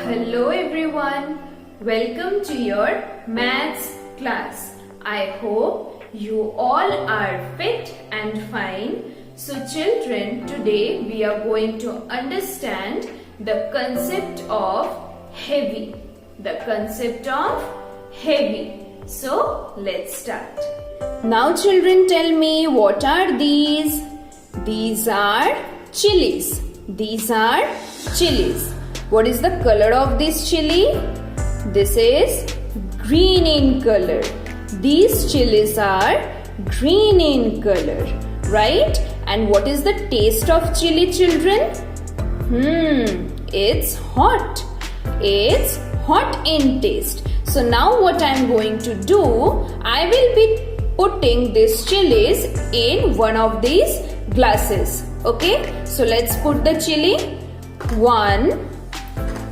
Hello everyone, welcome to your maths class. I hope you all are fit and fine. So children, today we are going to understand the concept of heavy. The concept of heavy. So let's start. Now children, tell me, what are these? These are chilies. These are chilies. What is the color of this chili? This is green in color. These chilies are green in color, right? And what is the taste of chili, children? It's hot. It's hot in taste. So now what I am going to do, I will be putting these chilies in one of these glasses. Okay, so let's put the chili. 1,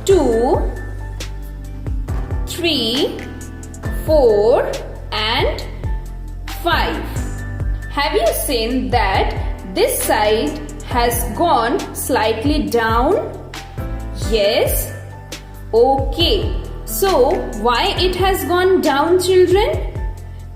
2, 3, 4 and 5. Have you seen that this side has gone slightly down? Yes? Okay. So why it has gone down, children?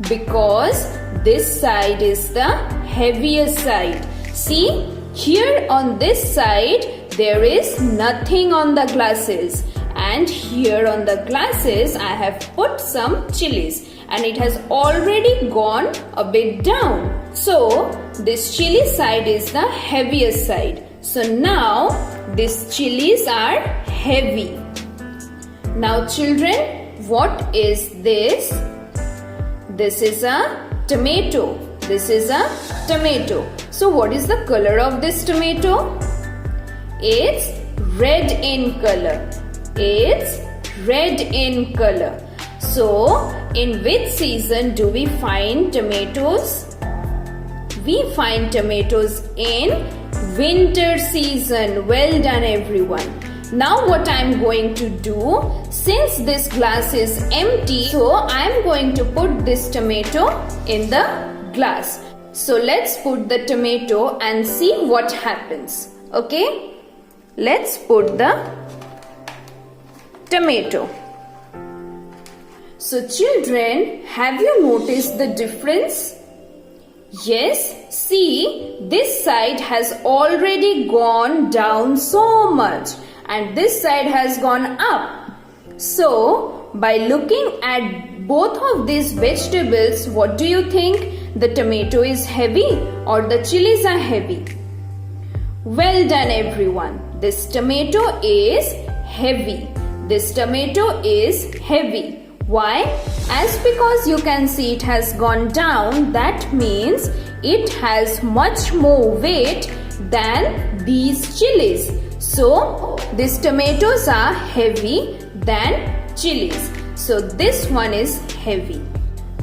Because this side is the heavier side. See, here on this side there is nothing on the glasses, and here on the glasses I have put some chilies and it has already gone a bit down. So this chili side is the heavier side. So now these chilies are heavy. Now children, what is this? This is a tomato. This is a tomato. So what is the color of this tomato? It's red in color. It's red in color. So in which season do we find tomatoes? We find tomatoes in winter season. Well done everyone. Now what I am going to do, since this glass is empty, so I am going to put this tomato in the glass. So let's put the tomato and see what happens. Okay? Let's put the tomato. So children, have you noticed the difference? Yes, see, this side has already gone down so much and this side has gone up. So by looking at both of these vegetables, what do you think? The tomato is heavy or the chilies are heavy? Well done everyone. This tomato is heavy. This tomato is heavy. Why? As because you can see it has gone down, that means it has much more weight than these chilies. So these tomatoes are heavy than chilies. So this one is heavy.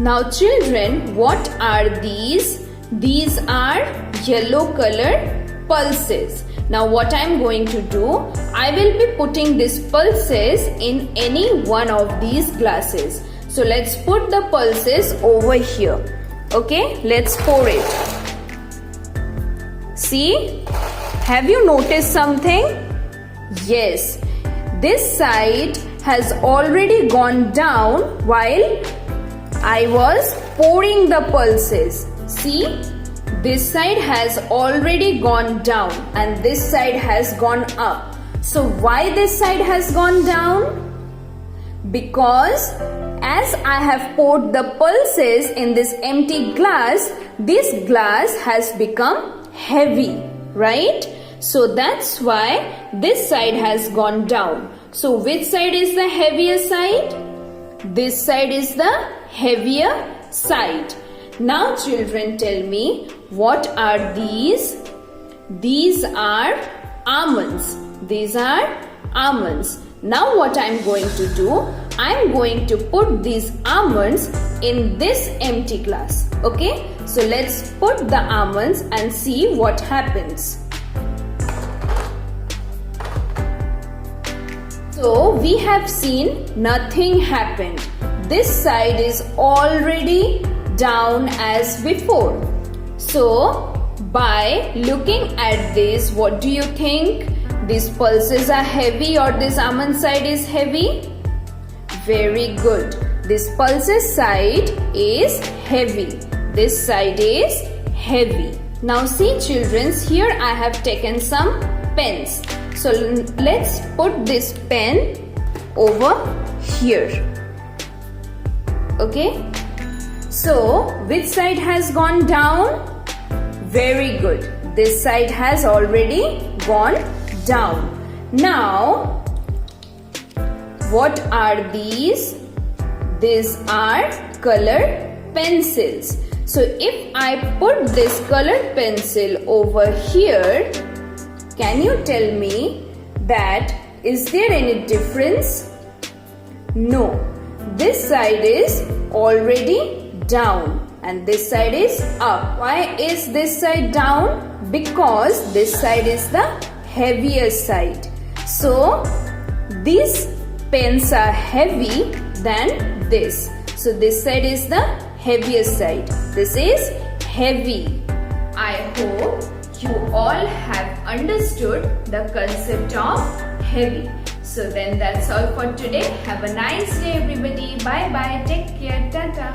Now children, what are these? These are yellow color pulses. Now what I am going to do, I will be putting these pulses in any one of these glasses. So let's put the pulses over here. Okay, let's pour it. See, have you noticed something? Yes, this side has already gone down while I was pouring the pulses. See, this side has already gone down and this side has gone up. So why this side has gone down? Because as I have poured the pulses in this empty glass, this glass has become heavy, right? So that's why this side has gone down. So which side is the heavier side? This side is the heavier side. Now children, tell me, what are these? These are almonds. These are almonds. Now what I am going to do, I am going to put these almonds in this empty glass. Okay, so let's put the almonds and see what happens. So we have seen nothing happened. This side is already down as before. So by looking at this, what do you think? these pulses are heavy or this almond side is heavy? Very good. This pulses side is heavy. This side is heavy. Now see children, here I have taken some pens. So let's put this pen over here. Okay. So which side has gone down? Very good. This side has already gone down. Now what are these? These are color pencils. So if I put this colored pencil over here, can you tell me that is there any difference? No. This side is already down and this side is up. Why is this side down? Because this side is the heavier side. So these pens are heavy than this. So this side is the heavier side. This is heavy. I hope you all have understood the concept of heavy. So then that's all for today. Have a nice day everybody. Bye bye. Take care. Tata.